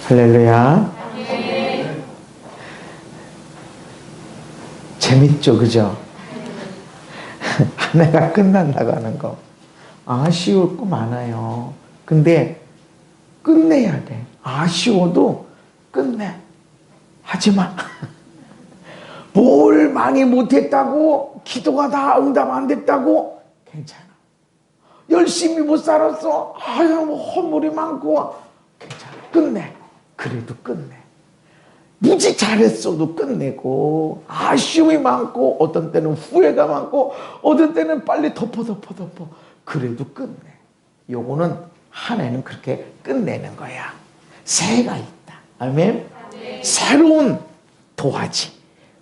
할렐루야. 재밌죠, 그죠? 한 해가 끝난다고 하는 거 아쉬울 거 많아요. 근데 끝내야 돼. 아쉬워도 끝내. 하지마. 뭘 많이 못했다고, 기도가 다 응답 안 됐다고 괜찮아. 열심히 못 살았어, 아유 뭐 허물이 많고 괜찮아. 끝내. 그래도 끝내. 무지 잘했어도 끝내고, 아쉬움이 많고 어떤 때는 후회가 많고 어떤 때는 빨리 덮어 그래도 끝내. 요거는 한 해는 그렇게 끝내는 거야. 새해가 있다. 아멘. 새로운 도화지,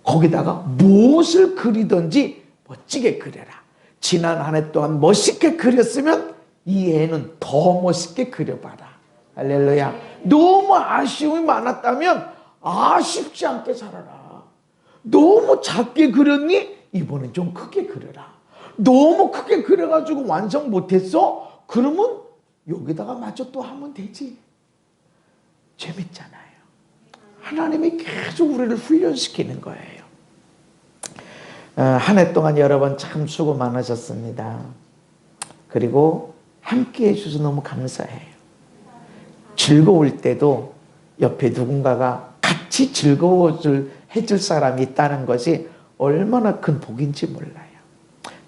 거기다가 무엇을 그리든지 멋지게 그려라. 지난 한 해 동안 멋있게 그렸으면 이 해에는 더 멋있게 그려봐라. 할렐루야. 너무 아쉬움이 많았다면 아쉽지 않게 살아라. 너무 작게 그렸니? 이번엔 좀 크게 그려라. 너무 크게 그려가지고 완성 못했어? 그러면 여기다가 마저 또 하면 되지. 재밌잖아요. 하나님이 계속 우리를 훈련시키는 거예요. 한 해 동안 여러분 참 수고 많으셨습니다. 그리고 함께 해주셔서 너무 감사해요. 즐거울 때도 옆에 누군가가 같이 해줄 사람이 있다는 것이 얼마나 큰 복인지 몰라요.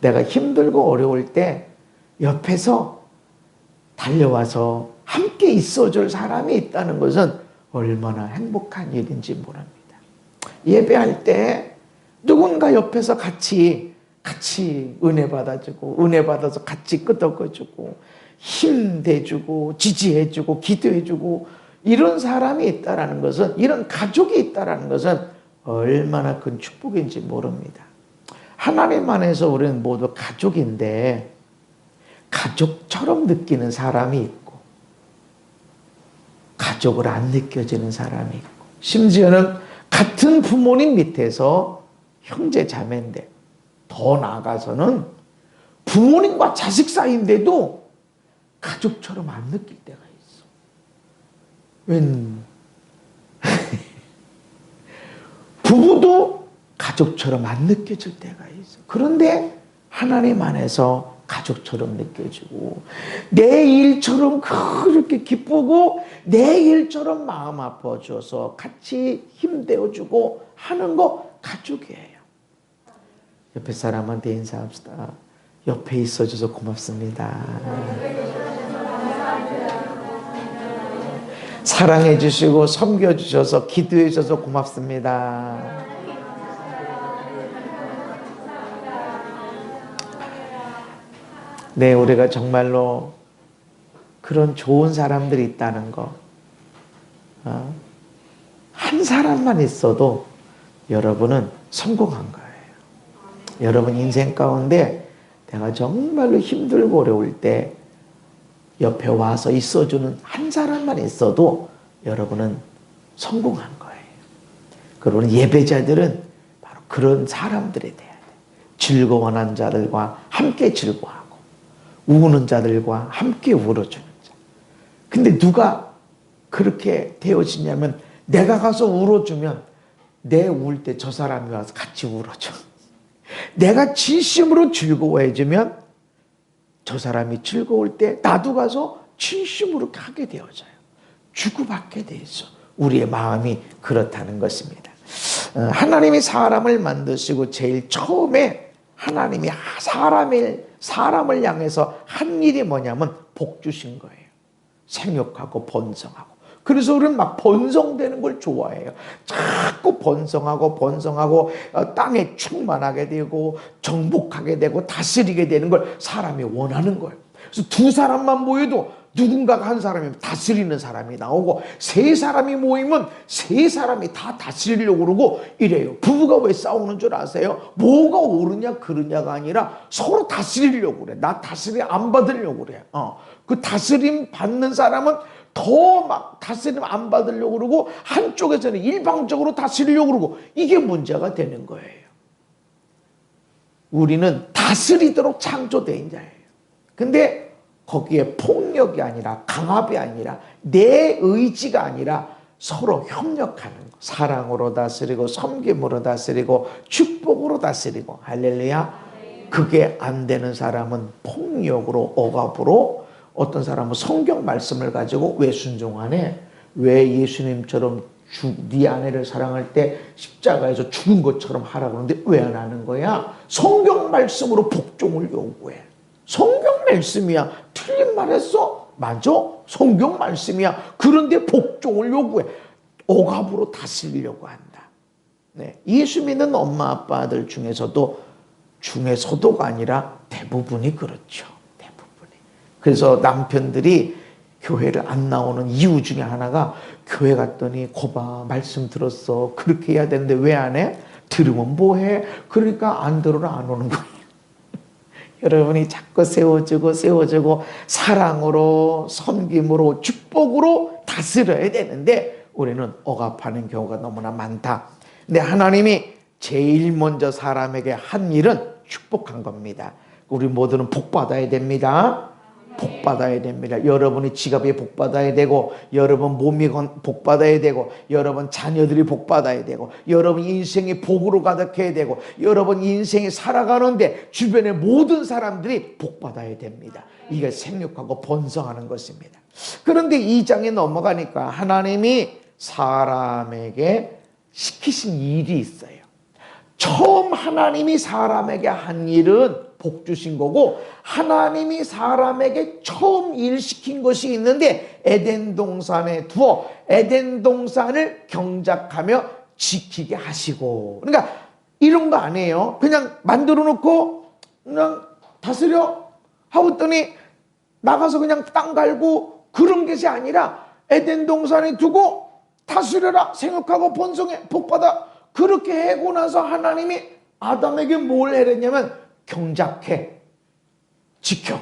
내가 힘들고 어려울 때 옆에서 달려와서 함께 있어줄 사람이 있다는 것은 얼마나 행복한 일인지 모릅니다. 예배할 때 누군가 옆에서 같이 은혜 받아주고, 은혜 받아서 같이 끄덕여주고, 힘내주고, 지지해주고, 기도해주고, 이런 사람이 있다는 것은, 이런 가족이 있다는 것은 얼마나 큰 축복인지 모릅니다. 하나님 안에서 우리는 모두 가족인데, 가족처럼 느끼는 사람이 있고, 가족을 안 느껴지는 사람이 있고, 심지어는 같은 부모님 밑에서 형제 자매인데, 더 나아가서는 부모님과 자식 사이인데도 가족처럼 안 느낄 때가 있어. 부부도 가족처럼 안 느껴질 때가 있어. 그런데 하나님 안에서 가족처럼 느껴지고, 내 일처럼 그렇게 기쁘고 내 일처럼 마음 아파줘서 같이 힘내어주고 하는 거 가족이에요. 옆에 사람한테 인사합시다. 옆에 있어줘서 고맙습니다. 사랑해 주시고 섬겨 주셔서 기도해 주셔서 고맙습니다. 네, 우리가 정말로 그런 좋은 사람들이 있다는 거, 한 사람만 있어도 여러분은 성공한 거예요. 여러분 인생 가운데 내가 정말로 힘들고 어려울 때 옆에 와서 있어주는 한 사람만 있어도 여러분은 성공한 거예요. 그러면 예배자들은 바로 그런 사람들이 돼야 돼. 즐거워하는 자들과 함께 즐거워하고, 우는 자들과 함께 울어주는 자. 근데 누가 그렇게 되어지냐면, 내가 가서 울어주면 내 울 때 저 사람이 와서 같이 울어줘. 내가 진심으로 즐거워해주면 저 사람이 즐거울 때 나도 가서 진심으로 하게 되어져요. 주고받게 돼 있어. 우리의 마음이 그렇다는 것입니다. 하나님이 사람을 만드시고 제일 처음에 하나님이 사람을 향해서 한 일이 뭐냐면 복 주신 거예요. 생육하고 번성하고. 그래서 우리는 막 번성되는 걸 좋아해요. 자꾸 번성하고 땅에 충만하게 되고 정복하게 되고 다스리게 되는 걸 사람이 원하는 거예요. 그래서 두 사람만 모여도 누군가가 한 사람이 다스리는 사람이 나오고, 세 사람이 모이면 세 사람이 다 다스리려고 그러고 이래요. 부부가 왜 싸우는 줄 아세요? 뭐가 옳으냐 그르냐가 아니라 서로 다스리려고 그래. 나 다스림 안 받으려고 그래. 그 다스림 받는 사람은 더 막 다스림 안 받으려고 그러고, 한쪽에서는 일방적으로 다스리려고 그러고, 이게 문제가 되는 거예요. 우리는 다스리도록 창조된 자예요. 근데 거기에 폭력이 아니라 강압이 아니라 내 의지가 아니라 서로 협력하는 거. 사랑으로 다스리고 섬김으로 다스리고 축복으로 다스리고. 할렐루야. 그게 안 되는 사람은 폭력으로 억압으로, 어떤 사람은 성경 말씀을 가지고 왜 순종하네? 왜 예수님처럼 네 아내를 사랑할 때 십자가에서 죽은 것처럼 하라고 하는데 왜 안 하는 거야? 성경 말씀으로 복종을 요구해. 성경 말씀이야. 틀린 말 했어? 맞아. 성경 말씀이야. 그런데 복종을 요구해. 억압으로 다스리려고 한다. 네. 예수 믿는 엄마 아빠들 중에서도가 아니라 대부분이 그렇죠. 대부분이. 그래서 남편들이 교회를 안 나오는 이유 중에 하나가, 교회 갔더니 거봐 말씀 들었어. 그렇게 해야 되는데 왜 안 해? 들으면 뭐해? 그러니까 안 들으러 안 오는 거예요. 여러분이 자꾸 세워주고 사랑으로 섬김으로 축복으로 다스려야 되는데 우리는 억압하는 경우가 너무나 많다. 근데 하나님이 제일 먼저 사람에게 한 일은 축복한 겁니다. 우리 모두는 복 받아야 됩니다. 복 받아야 됩니다. 여러분이 지갑에 복 받아야 되고, 여러분 몸이 복 받아야 되고, 여러분 자녀들이 복 받아야 되고, 여러분 인생이 복으로 가득해야 되고, 여러분 인생이 살아가는데 주변의 모든 사람들이 복 받아야 됩니다. 이게 생육하고 번성하는 것입니다. 그런데 2장에 넘어가니까 하나님이 사람에게 시키신 일이 있어요. 처음 하나님이 사람에게 한 일은 복 주신 거고, 하나님이 사람에게 처음 일 시킨 것이 있는데 에덴 동산에 두어 에덴 동산을 경작하며 지키게 하시고. 그러니까 이런 거 아니에요. 그냥 만들어 놓고 그냥 다스려 하고 있더니 나가서 그냥 땅 갈고 그런 것이 아니라 에덴 동산에 두고 다스려라, 생육하고 번성해, 복받아. 그렇게 해고 나서 하나님이 아담에게 뭘 해랬냐면 경작해, 지켜,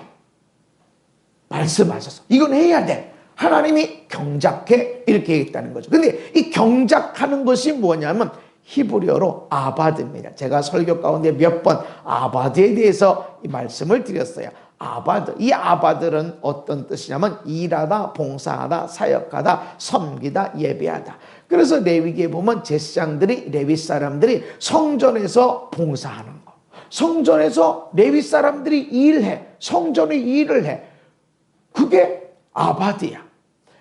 말씀하셔서 이건 해야 돼. 하나님이 경작해 이렇게 했다는 거죠. 근데 이 경작하는 것이 뭐냐면 히브리어로 아바드입니다. 제가 설교 가운데 몇 번 아바드에 대해서 이 말씀을 드렸어요. 아바드. 이 아바드는 어떤 뜻이냐면 일하다, 봉사하다, 사역하다, 섬기다, 예배하다. 그래서 레위기에 보면 제사장들이, 레위 사람들이 성전에서 봉사하는 거, 성전에서 레위 사람들이 일해, 성전의 일을 해. 그게 아바드야.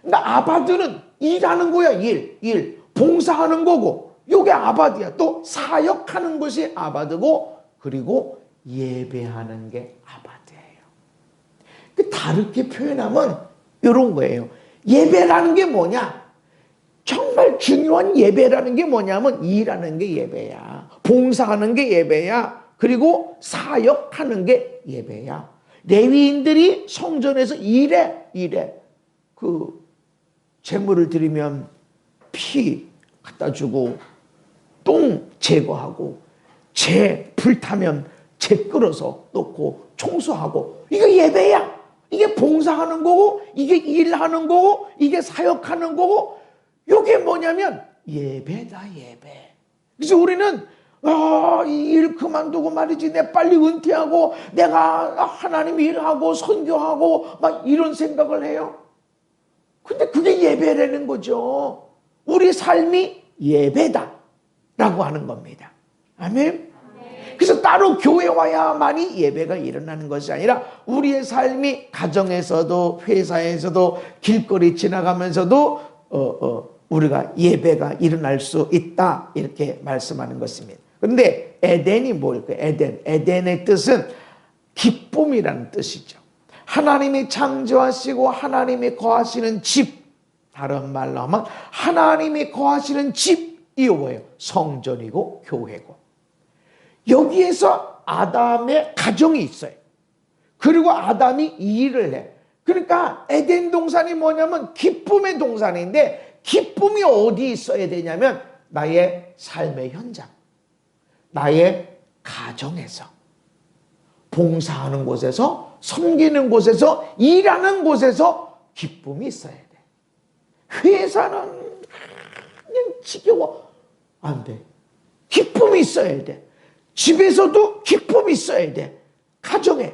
그러니까 아바드는 일하는 거야. 일. 봉사하는 거고, 이게 아바드야. 또 사역하는 것이 아바드고, 그리고 예배하는 게 아바드예요. 다르게 표현하면 이런 거예요. 예배라는 게 뭐냐? 정말 중요한 예배라는 게 뭐냐면 일하는 게 예배야. 봉사하는 게 예배야. 그리고 사역하는 게 예배야. 레위인들이 성전에서 일해. 그 제물을 드리면 피 갖다 주고, 똥 제거하고, 불타면 재 끌어서 놓고 청소하고, 이게 예배야. 이게 봉사하는 거고, 이게 일하는 거고, 이게 사역하는 거고, 이게 뭐냐면 예배다, 예배. 그래서 우리는 이 일 그만두고 말이지, 내 빨리 은퇴하고 내가 하나님 일하고 선교하고 막 이런 생각을 해요. 근데 그게 예배라는 거죠. 우리 삶이 예배다라고 하는 겁니다. 아멘. 그래서 따로 교회 와야만이 예배가 일어나는 것이 아니라 우리의 삶이 가정에서도 회사에서도 길거리 지나가면서도 우리가 예배가 일어날 수 있다, 이렇게 말씀하는 것입니다. 그런데 에덴이 뭘까요? 에덴의 뜻은 기쁨이라는 뜻이죠. 하나님이 창조하시고 하나님이 거하시는 집, 다른 말로 하면 하나님이 거하시는 집이 뭐예요? 성전이고 교회고, 여기에서 아담의 가정이 있어요. 그리고 아담이 일을 해. 그러니까 에덴 동산이 뭐냐면 기쁨의 동산인데, 기쁨이 어디 있어야 되냐면 나의 삶의 현장, 나의 가정에서, 봉사하는 곳에서, 섬기는 곳에서, 일하는 곳에서 기쁨이 있어야 돼. 회사는 그냥 지겨워. 안 돼. 기쁨이 있어야 돼. 집에서도 기쁨이 있어야 돼. 가정에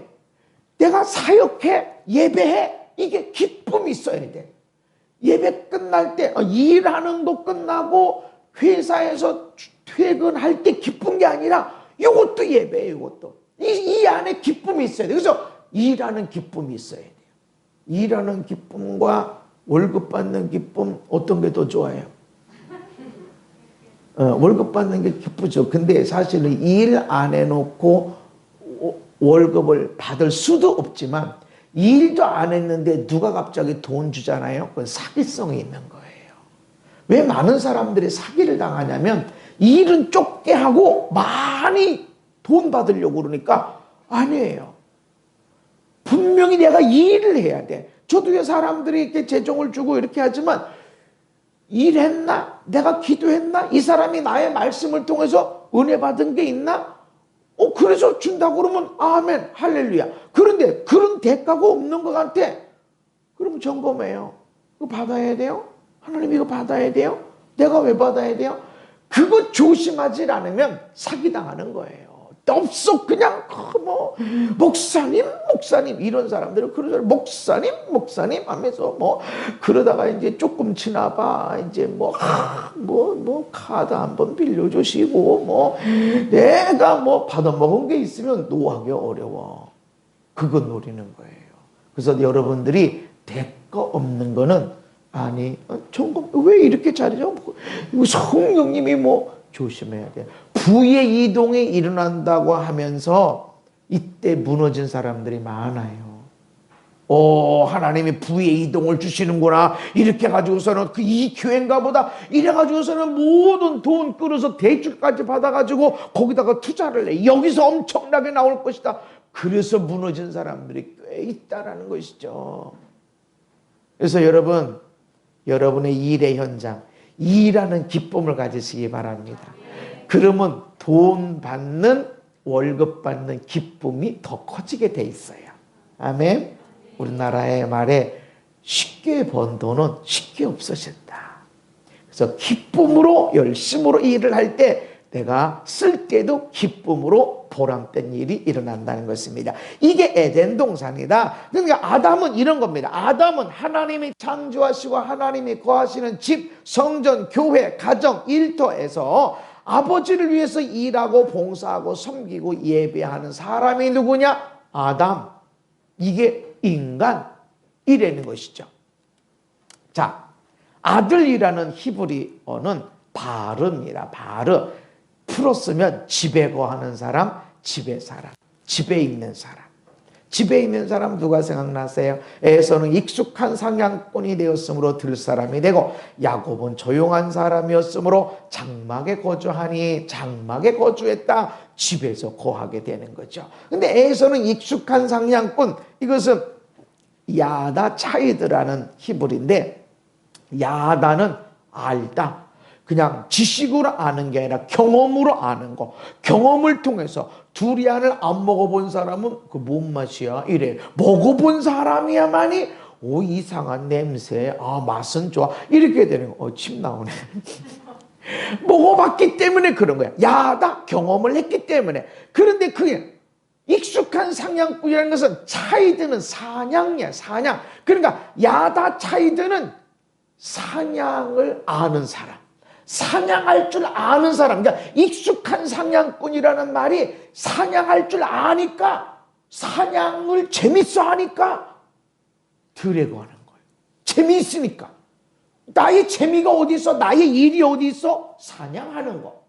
내가 사역해, 예배해, 이게 기쁨이 있어야 돼. 예배 끝날 때, 일하는 거 끝나고 회사에서 퇴근할 때 기쁜 게 아니라 이것도 예배예요. 이것도 이 안에 기쁨이 있어야 돼요. 그래서 일하는 기쁨이 있어야 돼요. 일하는 기쁨과 월급 받는 기쁨, 어떤 게 더 좋아요? 월급 받는 게 기쁘죠. 근데 사실은 일 안 해놓고 월급을 받을 수도 없지만, 일도 안 했는데 누가 갑자기 돈 주잖아요. 그건 사기성이 있는 거예요. 왜 많은 사람들이 사기를 당하냐면, 일은 좁게 하고 많이 돈 받으려고 그러니까 아니에요. 분명히 내가 일을 해야 돼. 저도 왜 사람들이 이렇게 재정을 주고 이렇게 하지만, 일했나? 내가 기도했나? 이 사람이 나의 말씀을 통해서 은혜 받은 게 있나? 그래서 준다고 그러면 아멘, 할렐루야. 그런데 그런 대가가 없는 것 같아. 그러면 점검해요. 이거 받아야 돼요? 하나님 이거 받아야 돼요? 내가 왜 받아야 돼요? 그거 조심하지 않으면 사기당하는 거예요. 없어. 그냥 목사님 이런 사람들은 그러잖아요. 목사님 하면서 그러다가 이제 조금 지나봐 이제 카드 한번 빌려주시고 내가 받아먹은 게 있으면 노하기 어려워. 그거 노리는 거예요. 그래서 여러분들이 대가 없는 거는, 아니 점검 왜 이렇게 잘해줘? 성령님이 조심해야 돼. 부의 이동이 일어난다고 하면서 이때 무너진 사람들이 많아요. 하나님이 부의 이동을 주시는구나. 이렇게 가지고서는 이 교회인가 보다. 이래 가지고서는 모든 돈 끌어서 대출까지 받아가지고 거기다가 투자를 해. 여기서 엄청나게 나올 것이다. 그래서 무너진 사람들이 꽤 있다라는 것이죠. 그래서 여러분의 일의 현장, 일하는 기쁨을 가지시기 바랍니다. 그러면 돈 받는, 월급 받는 기쁨이 더 커지게 돼 있어요. 아멘. 우리나라의 말에 쉽게 번 돈은 쉽게 없어진다. 그래서 기쁨으로 열심으로 일을 할 때 내가 쓸 때도 기쁨으로 보람된 일이 일어난다는 것입니다. 이게 에덴 동산이다. 그러니까 아담은 이런 겁니다. 아담은 하나님이 창조하시고 하나님이 거하시는 집, 성전, 교회, 가정, 일터에서 아버지를 위해서 일하고 봉사하고 섬기고 예배하는 사람이 누구냐? 아담. 이게 인간이라는 것이죠. 자, 아들이라는 히브리어는 바르입니다. 바르. 풀었으면 집에 거하는 사람, 집에 있는 사람. 집에 있는 사람 누가 생각나세요? 에서는 익숙한 상향꾼이 되었으므로 들사람이 되고, 야곱은 조용한 사람이었으므로 장막에 거주하니 장막에 거주했다. 집에서 거하게 되는 거죠. 근데 에서는 익숙한 상향꾼, 이것은 야다 차이드라는 히브리인데, 야다는 알다. 그냥 지식으로 아는 게 아니라 경험으로 아는 거. 경험을 통해서 두리안을 안 먹어본 사람은 그 뭔 맛이야? 이래. 먹어본 사람이야만이 이상한 냄새. 맛은 좋아. 이렇게 되는 거. 침 나오네. 먹어봤기 때문에 그런 거야. 야다. 경험을 했기 때문에. 그런데 그게 익숙한 상향꾼이라는 것은 차이드는 사냥이야. 사냥. 그러니까 야다 차이드는 사냥을 아는 사람. 사냥할 줄 아는 사람. 그러니까 익숙한 사냥꾼이라는 말이 사냥할 줄 아니까, 사냥을 재밌어 하니까 들에고 하는 거예요. 재미있으니까. 나의 재미가 어디 있어? 나의 일이 어디 있어? 사냥하는 거.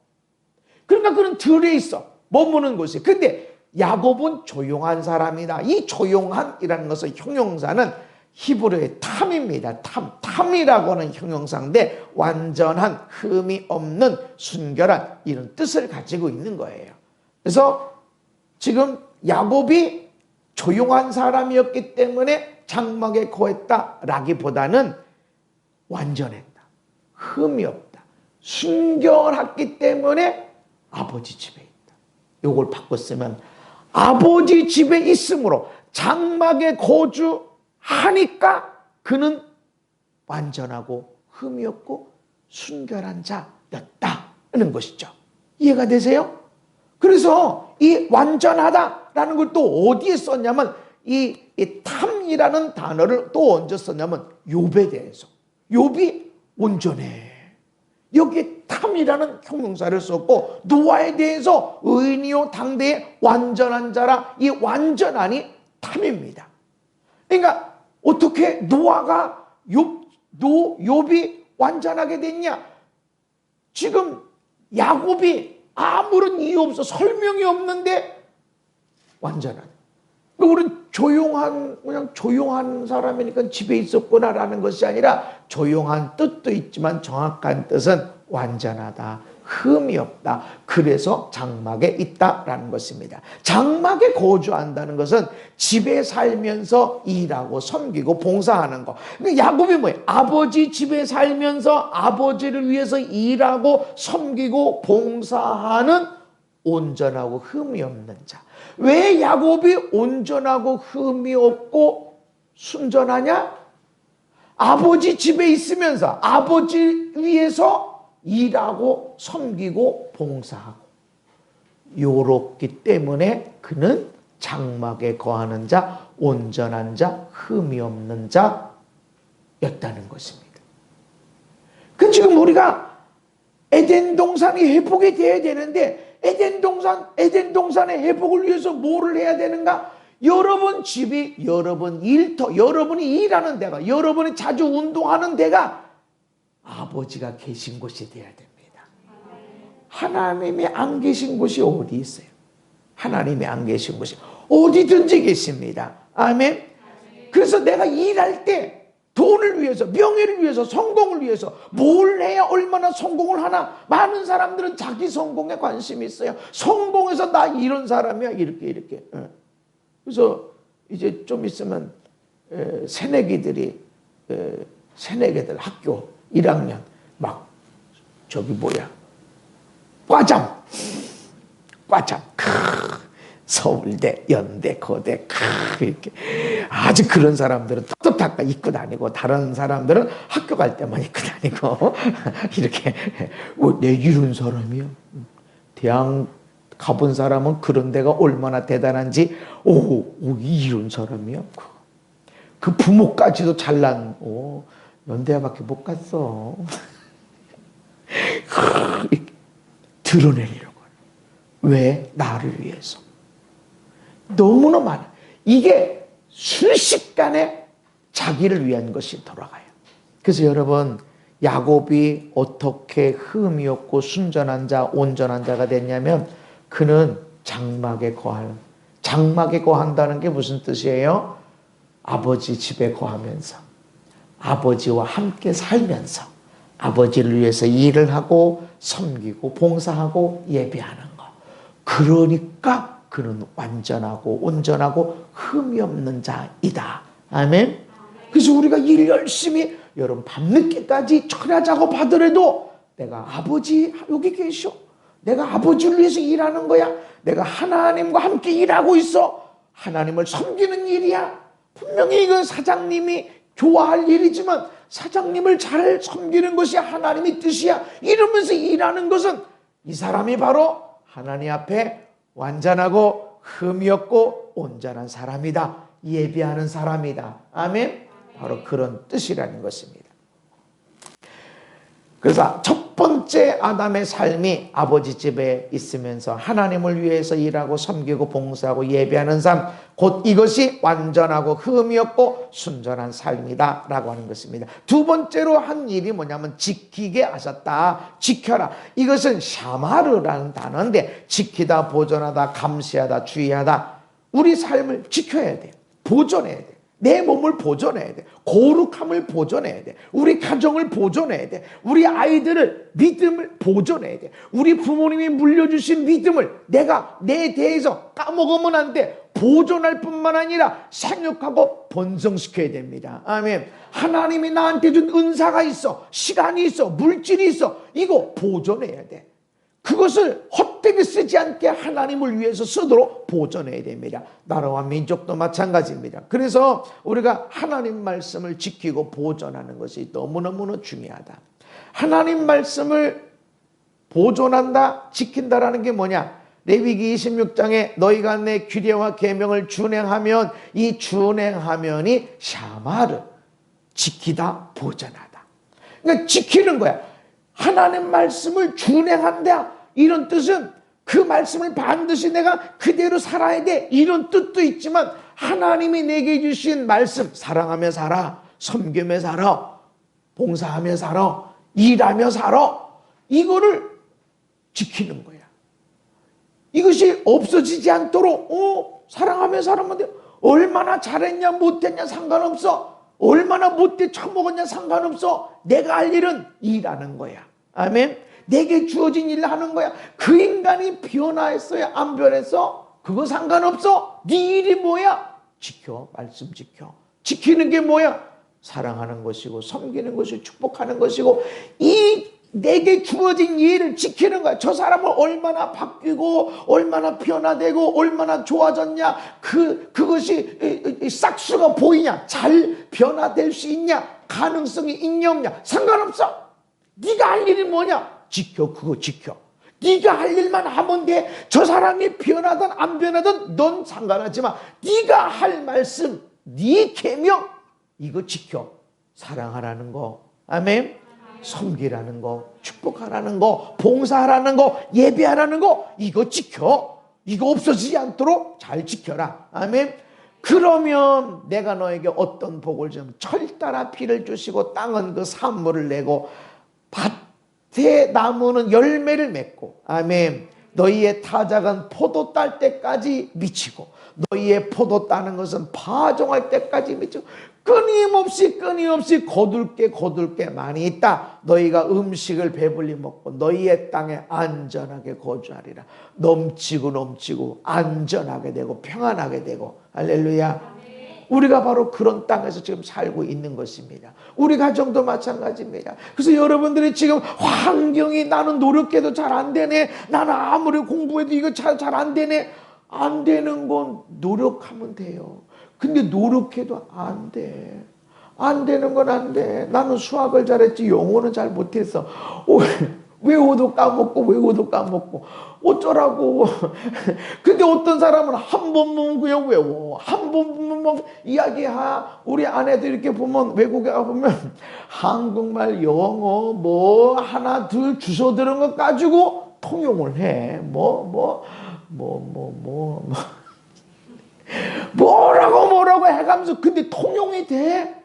그러니까 그런 들에 있어. 머무는 곳이. 근데 야곱은 조용한 사람이다. 이 조용한이라는 것은 형용사는 히브리어의 탐입니다. 탐이라고 하는 형용사인데 완전한, 흠이 없는, 순결한 이런 뜻을 가지고 있는 거예요. 그래서 지금 야곱이 조용한 사람이었기 때문에 장막에 거했다라기보다는 완전했다. 흠이 없다. 순결했기 때문에 아버지 집에 있다. 이걸 바꿨으면 아버지 집에 있으므로 장막에 거주하니까 그는 완전하고 흠이 없고 순결한 자였다는 것이죠. 이해가 되세요? 그래서 이 완전하다라는 걸 또 어디에 썼냐면 이 탐이라는 단어를 또 언제 썼냐면 욥에 대해서. 욥이 온전해. 여기에 탐이라는 형용사를 썼고 노아에 대해서 의인이요 당대의 완전한 자라, 이 완전하니 탐입니다. 그러니까 어떻게 노아가 욥이 완전하게 됐냐? 지금 야곱이 아무런 이유 없어 설명이 없는데 완전한. 우리는 그냥 조용한 사람이니까 집에 있었구나라는 것이 아니라 조용한 뜻도 있지만 정확한 뜻은 완전하다, 흠이 없다. 그래서 장막에 있다라는 것입니다. 장막에 거주한다는 것은 집에 살면서 일하고 섬기고 봉사하는 거. 그러니까 야곱이 뭐예요? 아버지 집에 살면서 아버지를 위해서 일하고 섬기고 봉사하는 온전하고 흠이 없는 자. 왜 야곱이 온전하고 흠이 없고 순전하냐? 아버지 집에 있으면서 아버지 위해서 일하고 섬기고 봉사하고 요렇기 때문에 그는 장막에 거하는 자, 온전한 자, 흠이 없는 자였다는 것입니다. 그 지금 우리가 에덴 동산이 회복이 돼야 되는데 에덴 동산의 회복을 위해서 뭐를 해야 되는가? 여러분 집이, 여러분 일터, 여러분이 일하는 데가, 여러분이 자주 운동하는 데가 아버지가 계신 곳이 돼야 됩니다. 하나님이 안 계신 곳이 어디 있어요? 하나님이 안 계신 곳이 어디든지 계십니다. 아멘. 그래서 내가 일할 때 돈을 위해서, 명예를 위해서, 성공을 위해서 뭘 해야 얼마나 성공을 하나? 많은 사람들은 자기 성공에 관심이 있어요. 성공해서 나 이런 사람이야, 이렇게. 그래서 이제 좀 있으면 새내기들 학교 1학년 막 과잠 서울대, 연대, 고대 이렇게 아주 그런 사람들은 떳떳하게 입고 다니고 다른 사람들은 학교 갈 때만 입고 다니고 이렇게 내 이런 사람이야. 대학 가본 사람은 그런 데가 얼마나 대단한지 이런 사람이야. 그 부모까지도 잘난 연대밖에 못 갔어. 드러내려고. 왜? 나를 위해서. 너무나 많아. 이게 순식간에 자기를 위한 것이 돌아가요. 그래서 여러분, 야곱이 어떻게 흠이 없고 순전한 자, 온전한 자가 됐냐면 그는 장막에 거한다는 게 무슨 뜻이에요? 아버지 집에 거하면서 아버지와 함께 살면서 아버지를 위해서 일을 하고 섬기고 봉사하고 예배하는 거. 그러니까 그는 완전하고 온전하고 흠이 없는 자이다. 아멘. 그래서 우리가 일 열심히 여러분 밤늦게까지 천야 작업하더라도 내가 아버지 여기 계셔. 내가 아버지를 위해서 일하는 거야. 내가 하나님과 함께 일하고 있어. 하나님을 섬기는 일이야. 분명히 이건 사장님이 좋아할 일이지만 사장님을 잘 섬기는 것이 하나님의 뜻이야. 이러면서 일하는 것은 이 사람이 바로 하나님 앞에 완전하고 흠이 없고 온전한 사람이다. 예배하는 사람이다. 아멘. 바로 그런 뜻이라는 것입니다. 그래서 첫 번째 아담의 삶이 아버지 집에 있으면서 하나님을 위해서 일하고 섬기고 봉사하고 예배하는 삶, 곧 이것이 완전하고 흠이 없고 순전한 삶이다 라고 하는 것입니다. 두 번째로 한 일이 뭐냐면 지키게 하셨다. 지켜라. 이것은 샤마르라는 단어인데 지키다, 보존하다, 감시하다, 주의하다. 우리 삶을 지켜야 돼. 보존해야 돼. 내 몸을 보존해야 돼. 거룩함을 보존해야 돼. 우리 가정을 보존해야 돼. 우리 아이들을 믿음을 보존해야 돼. 우리 부모님이 물려주신 믿음을 내가 내 대해서 까먹으면 안 돼. 보존할 뿐만 아니라 생육하고 번성시켜야 됩니다. 아멘. 하나님이 나한테 준 은사가 있어. 시간이 있어. 물질이 있어. 이거 보존해야 돼. 그것을 헛되게 쓰지 않게 하나님을 위해서 쓰도록 보존해야 됩니다. 나라와 민족도 마찬가지입니다. 그래서 우리가 하나님 말씀을 지키고 보존하는 것이 너무너무 중요하다. 하나님 말씀을 보존한다, 지킨다라는 게 뭐냐? 레위기 26장에 너희가 내 규례와 계명을 준행하면 이 준행하면이 샤마르, 지키다, 보존하다. 그러니까 지키는 거야. 하나님 말씀을 준행한다. 이런 뜻은 그 말씀을 반드시 내가 그대로 살아야 돼. 이런 뜻도 있지만 하나님이 내게 주신 말씀, 사랑하며 살아, 섬기며 살아, 봉사하며 살아, 일하며 살아, 이거를 지키는 거야. 이것이 없어지지 않도록 사랑하며 살면 돼. 얼마나 잘했냐 못했냐 상관없어. 얼마나 못돼 처먹었냐 상관없어. 내가 할 일은 일하는 거야. 아멘. 내게 주어진 일을 하는 거야. 그 인간이 변화했어요 안 변했어? 그거 상관없어. 네 일이 뭐야? 지켜. 말씀 지켜. 지키는 게 뭐야? 사랑하는 것이고 섬기는 것이고 축복하는 것이고 이 내게 주어진 일을 지키는 거야. 저 사람을 얼마나 바뀌고 얼마나 변화되고 얼마나 좋아졌냐, 그것이 싹수가 보이냐, 잘 변화될 수 있냐, 가능성이 있냐 없냐 상관없어. 네가 할 일이 뭐냐? 지켜. 그거 지켜. 네가 할 일만 하면 돼. 저 사람이 변하든 안 변하든 넌 상관하지만 네가 할 말씀, 네 계명 이거 지켜. 사랑하라는 거, 아멘. 섬기라는 거, 축복하라는 거, 봉사하라는 거, 예배하라는 거 이거 지켜. 이거 없어지지 않도록 잘 지켜라. 아멘. 그러면 내가 너에게 어떤 복을 주면 철 따라 피를 주시고 땅은 그 산물을 내고 밭의 나무는 열매를 맺고, 아멘. 너희의 타작은 포도 딸 때까지 미치고 너희의 포도 따는 것은 파종할 때까지 미치고 끊임없이 거둘 게 많이 있다. 너희가 음식을 배불리 먹고 너희의 땅에 안전하게 거주하리라. 넘치고 안전하게 되고 평안하게 되고. 할렐루야. 우리가 바로 그런 땅에서 지금 살고 있는 것입니다. 우리 가정도 마찬가지입니다. 그래서 여러분들이 지금 환경이 나는 노력해도 잘 안 되네, 나는 아무리 공부해도 이거 잘 안 되네. 안 되는 건 노력하면 돼요. 근데 노력해도 안 돼. 안 되는 건 안 돼. 나는 수학을 잘했지 영어는 잘 못했어. 외워도 까먹고 어쩌라고. 근데 어떤 사람은 한 번 보면 그냥 외워. 한 번 보면 이야기하. 우리 아내들 이렇게 보면 외국에 가보면 한국말, 영어 뭐 하나 둘 주워 들은 거 가지고 통용을 해. 뭐라고 해가면서 근데 통용이 돼?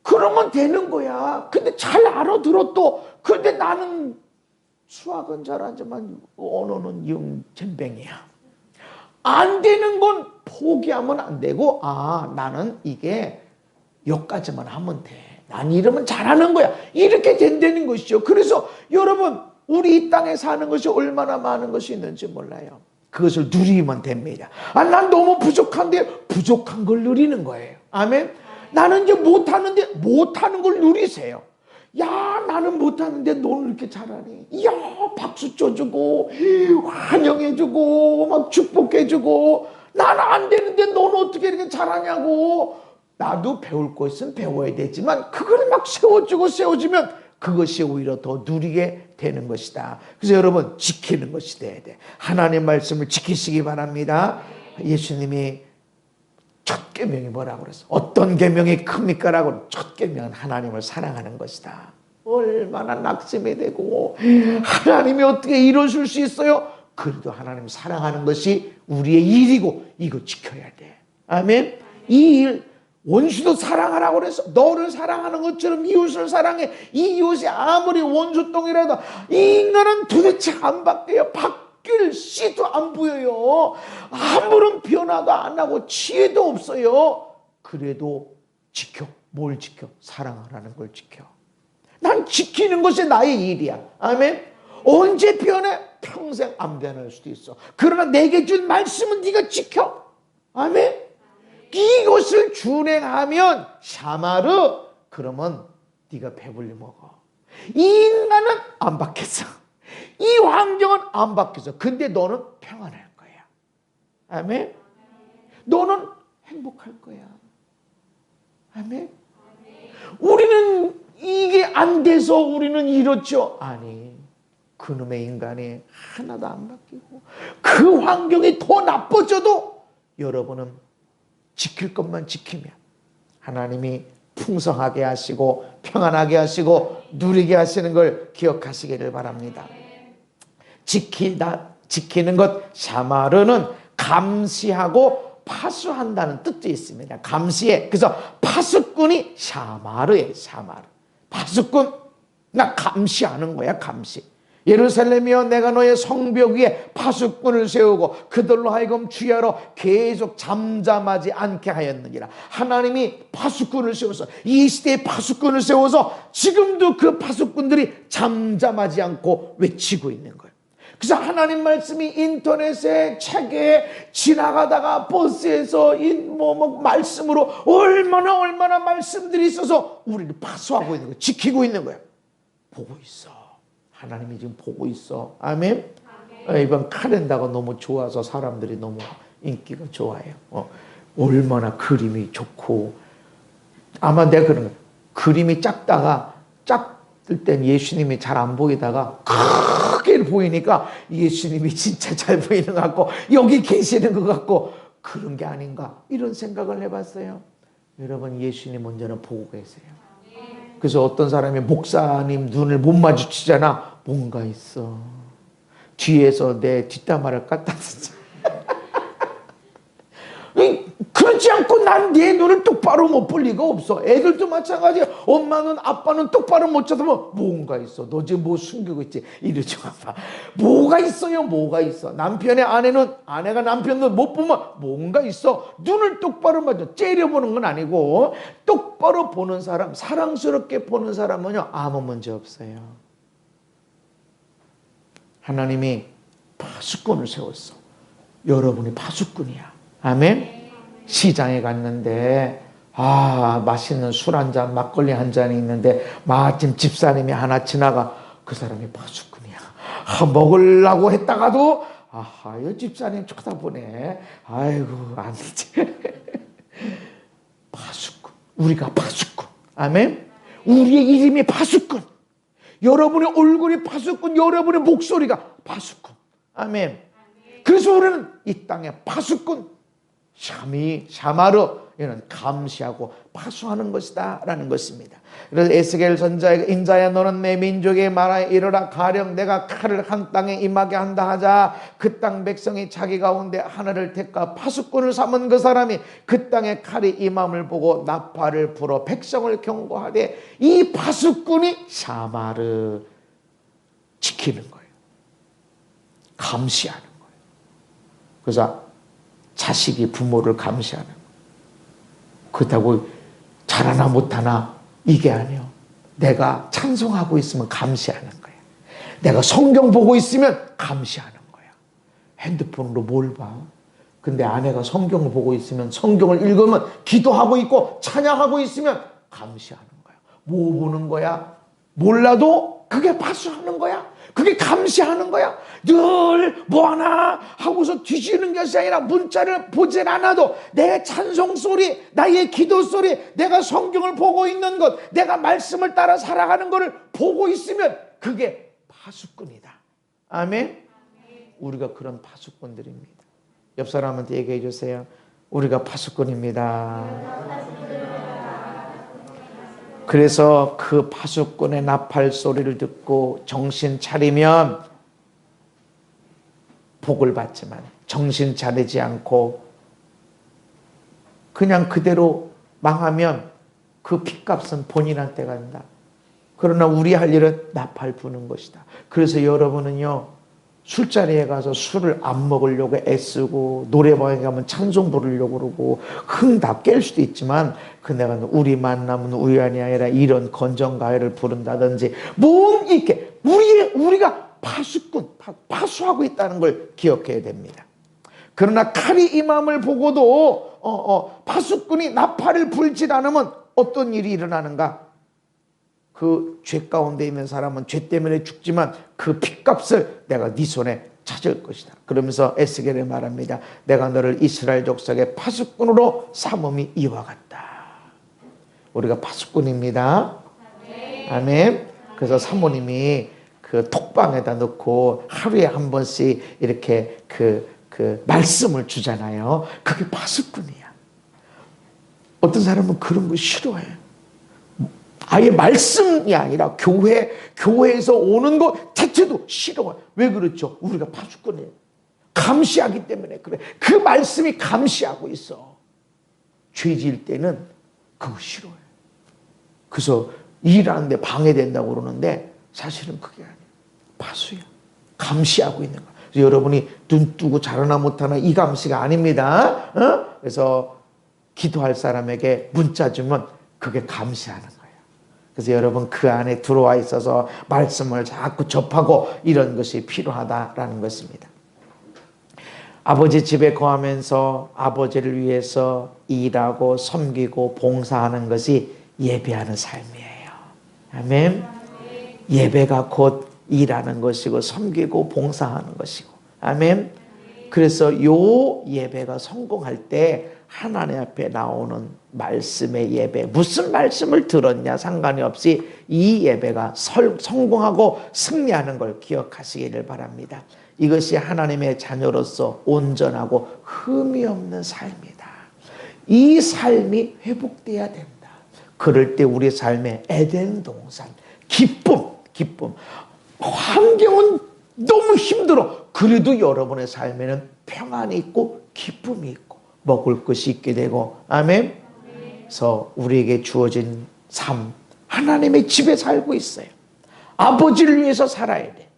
그러면 되는 거야. 근데 잘 알아들어. 근데 나는 수학은 잘하지만 언어는 영젬뱅이야. 안 되는 건 포기하면 안 되고, 나는 이게 여기까지만 하면 돼. 난 이러면 잘하는 거야. 이렇게 된다는 것이죠. 그래서 여러분, 우리 이 땅에 사는 것이 얼마나 많은 것이 있는지 몰라요. 그것을 누리면 됩니다. 난 너무 부족한데 부족한 걸 누리는 거예요. 아멘. 나는 이제 못하는데 못하는 걸 누리세요. 야, 나는 못하는데 너는 이렇게 잘하니. 이야, 박수 쳐주고 환영해주고 막 축복해주고. 나는 안 되는데 너는 어떻게 이렇게 잘하냐고. 나도 배울 거 있으면 배워야 되지만 그걸 막 세워주면 그것이 오히려 더 누리게 되는 것이다. 그래서 여러분, 지키는 것이 돼야 돼. 하나님의 말씀을 지키시기 바랍니다. 예수님이 첫 계명이 뭐라고 그랬어? 어떤 계명이 큽니까? 라고. 첫 계명은 하나님을 사랑하는 것이다. 얼마나 낙심이 되고 하나님이 어떻게 이러실 수 있어요? 그래도 하나님 사랑하는 것이 우리의 일이고 이거 지켜야 돼. 아멘. 이 일, 원수도 사랑하라고 그래서 너를 사랑하는 것처럼 이웃을 사랑해. 이 이웃이 아무리 원수똥이라도 이 인간은 도대체 안 바뀌어요. 바뀔 씨도 안 보여요. 아무런 변화도 안 하고 지혜도 없어요. 그래도 지켜. 뭘 지켜? 사랑하라는 걸 지켜. 난 지키는 것이 나의 일이야. 아멘. 언제 변해? 평생 안 변할 수도 있어. 그러나 내게 준 말씀은 네가 지켜. 아멘. 이것을 준행하면 샤마르, 그러면 네가 배불리 먹어. 이 인간은 안 바뀌었어. 이 환경은 안 바뀌었어. 근데 너는 평안할 거야. 아멘. 너는 행복할 거야. 아멘. 우리는 이게 안 돼서 우리는 이렇죠. 아니, 그놈의 인간이 하나도 안 바뀌고 그 환경이 더 나빠져도 여러분은 지킬 것만 지키면 하나님이 풍성하게 하시고 평안하게 하시고 누리게 하시는 걸 기억하시기를 바랍니다. 지키는 것, 샤마르는 감시하고 파수한다는 뜻도 있습니다. 감시해. 그래서 파수꾼이 샤마르예요. 샤마르. 파수꾼, 나 감시하는 거야. 감시. 예루살렘이여, 내가 너의 성벽 위에 파수꾼을 세우고 그들로 하여금 주야로 계속 잠잠하지 않게 하였느니라. 하나님이 파수꾼을 세워서, 이 시대에 파수꾼을 세워서 지금도 그 파수꾼들이 잠잠하지 않고 외치고 있는 거예요. 그래서 하나님 말씀이 인터넷에, 책에, 지나가다가 버스에서 말씀으로 얼마나 말씀들이 있어서 우리를 파수하고 있는 거예요. 지키고 있는 거예요. 보고 있어. 하나님이 지금 보고 있어. 아멘. 이번 카렌다가 너무 좋아서 사람들이 너무 인기가 좋아요. 얼마나 그림이 좋고, 아마 내가 그런 거야. 그림이 작다가 작을 땐 예수님이 잘 안 보이다가 크게 보이니까 예수님이 진짜 잘 보이는 것 같고 여기 계시는 것 같고, 그런 게 아닌가 이런 생각을 해봤어요. 여러분, 예수님 언제나 보고 계세요. 그래서 어떤 사람이 목사님 눈을 못 마주치잖아. 뭔가 있어. 뒤에서 내 뒷담화를 갖다 쓰지. 그렇지 않고 난 내 눈을 똑바로 못 볼 리가 없어. 애들도 마찬가지야. 엄마는 아빠는 똑바로 못 쳐다보면 뭔가 있어. 너 지금 뭐 숨기고 있지? 이러지 마. 뭐가 있어요. 뭐가 있어. 남편의 아내가 남편을 못 보면 뭔가 있어. 눈을 똑바로 맞아. 째려보는 건 아니고 똑바로 보는 사람, 사랑스럽게 보는 사람은요, 아무 문제 없어요. 하나님이 파수꾼을 세웠어. 여러분이 파수꾼이야. 아멘. 시장에 갔는데 맛있는 술 한 잔, 막걸리 한 잔이 있는데 마침 집사님이 하나 지나가. 그 사람이 파수꾼이야. 먹으려고 했다가도 이 집사님 쳐다보네. 아이고, 안 되지. 파수꾼. 우리가 파수꾼. 아멘. 우리의 이름이 파수꾼. 여러분의 얼굴이 파수꾼. 여러분의 목소리가 파수꾼. 아멘. 그래서 우리는 이 땅의 파수꾼, 샤마르, 이는 감시하고 파수하는 것이다 라는 것입니다. 그래서 에스겔 선자에게, 인자야, 너는 내 민족에 말하여 이르라. 가령 내가 칼을 한 땅에 임하게 한다 하자. 그 땅 백성이 자기 가운데 하나를 택하 파수꾼을 삼은 그 사람이 그 땅에 칼이 임함을 보고 나팔을 불어 백성을 경고하되, 이 파수꾼이 샤마르, 지키는 거예요. 감시하는 거예요. 그래서 자식이 부모를 감시하는 거예요. 그렇다고 잘하나 못하나 이게 아니에요. 내가 찬송하고 있으면 감시하는 거야. 내가 성경 보고 있으면 감시하는 거야. 핸드폰으로 뭘 봐? 근데 아내가 성경을 보고 있으면, 성경을 읽으면, 기도하고 있고 찬양하고 있으면 감시하는 거야. 뭐 보는 거야? 몰라도 그게 파수하는 거야. 그게 감시하는 거야. 늘 뭐하나 하고서 뒤지는 것이 아니라, 문자를 보질 않아도 내 찬송 소리, 나의 기도 소리, 내가 성경을 보고 있는 것, 내가 말씀을 따라 살아가는 것을 보고 있으면 그게 파수꾼이다. 아멘. 우리가 그런 파수꾼들입니다. 옆 사람한테 얘기해 주세요. 우리가 파수꾼입니다. 그래서 그 파수꾼의 나팔 소리를 듣고 정신 차리면 복을 받지만, 정신 차리지 않고 그냥 그대로 망하면 그 핏값은 본인한테 간다. 그러나 우리 할 일은 나팔 부는 것이다. 그래서 여러분은요, 술자리에 가서 술을 안 먹으려고 애쓰고, 노래방에 가면 찬송 부르려고 그러고 흥 다 깰 수도 있지만, 내가 우리 만남은 우연이 아니라 이런 건전가요를 부른다든지 이렇게 우리가 파수하고 있다는 걸 기억해야 됩니다. 그러나 칼이 임함을 보고도 파수꾼이 나팔을 불지 않으면 어떤 일이 일어나는가? 그 죄 가운데 있는 사람은 죄 때문에 죽지만 그 핏값을 내가 네 손에 찾을 것이다. 그러면서 에스겔에 말합니다. 내가 너를 이스라엘 족속의 파수꾼으로 삼음이 이와 같다. 우리가 파수꾼입니다. 아멘. 그래서 사모님이 그 톡방에다 넣고 하루에 한 번씩 이렇게 그 말씀을 주잖아요. 그게 파수꾼이야. 어떤 사람은 그런 거 싫어해. 아예 말씀이 아니라 교회에서 오는 거 자체도 싫어요. 왜 그렇죠? 우리가 파수꾼이에요. 감시하기 때문에 그래. 그 말씀이 감시하고 있어. 죄 지을 때는 그거 싫어요. 그래서 일하는데 방해된다고 그러는데 사실은 그게 아니에요. 파수야. 감시하고 있는 거예요. 그래서 여러분이 눈 뜨고 잘하나 못하나 이 감시가 아닙니다. 그래서 기도할 사람에게 문자 주면 그게 감시하는 거예요. 그래서 여러분 그 안에 들어와 있어서 말씀을 자꾸 접하고 이런 것이 필요하다라는 것입니다. 아버지 집에 거하면서 아버지를 위해서 일하고 섬기고 봉사하는 것이 예배하는 삶이에요. 아멘. 예배가 곧 일하는 것이고 섬기고 봉사하는 것이고. 아멘. 그래서 요 예배가 성공할 때 하나님 앞에 나오는 말씀의 예배, 무슨 말씀을 들었냐 상관이 없이 이 예배가 성공하고 승리하는 걸 기억하시기를 바랍니다. 이것이 하나님의 자녀로서 온전하고 흠이 없는 삶이다. 이 삶이 회복돼야 된다. 그럴 때 우리 삶의 에덴 동산, 기쁨. 환경은 너무 힘들어. 그래도 여러분의 삶에는 평안이 있고 기쁨이 있고 먹을 것이 있게 되고. 아멘. 그래서 우리에게 주어진 삶, 하나님의 집에 살고 있어요. 아버지를 위해서 살아야 돼.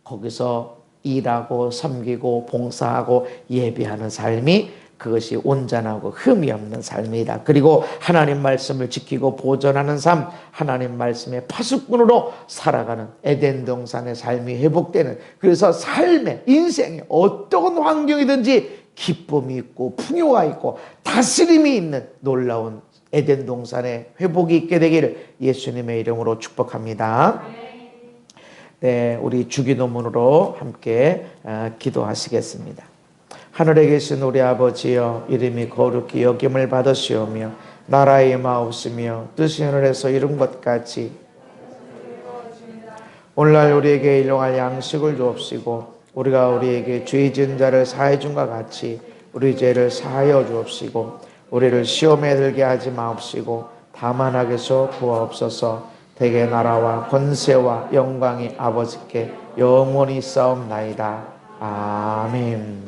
거기서 일하고 섬기고 봉사하고 예배하는 삶이 그것이 온전하고 흠이 없는 삶이다. 그리고 하나님 말씀을 지키고 보존하는 삶, 하나님 말씀의 파수꾼으로 살아가는 에덴 동산의 삶이 회복되는, 그래서 삶에 인생에 어떤 환경이든지 기쁨이 있고 풍요가 있고 다스림이 있는 놀라운 에덴 동산의 회복이 있게 되기를 예수님의 이름으로 축복합니다. 네, 우리 주기도문으로 함께 기도하시겠습니다. 하늘에 계신 우리 아버지여, 이름이 거룩히 여김을 받으시오며 나라의 임하옵시며 뜻이 하늘에서 이룬 것 같이 오늘날 우리에게 일용할 양식을 주옵시고 우리가 우리에게 죄 지은 자를 사해 준과 같이 우리 죄를 사하여 주옵시고 우리를 시험에 들게 하지 마옵시고 다만 악에서 구하옵소서. 대개 나라와 권세와 영광이 아버지께 영원히 싸움나이다. 아멘.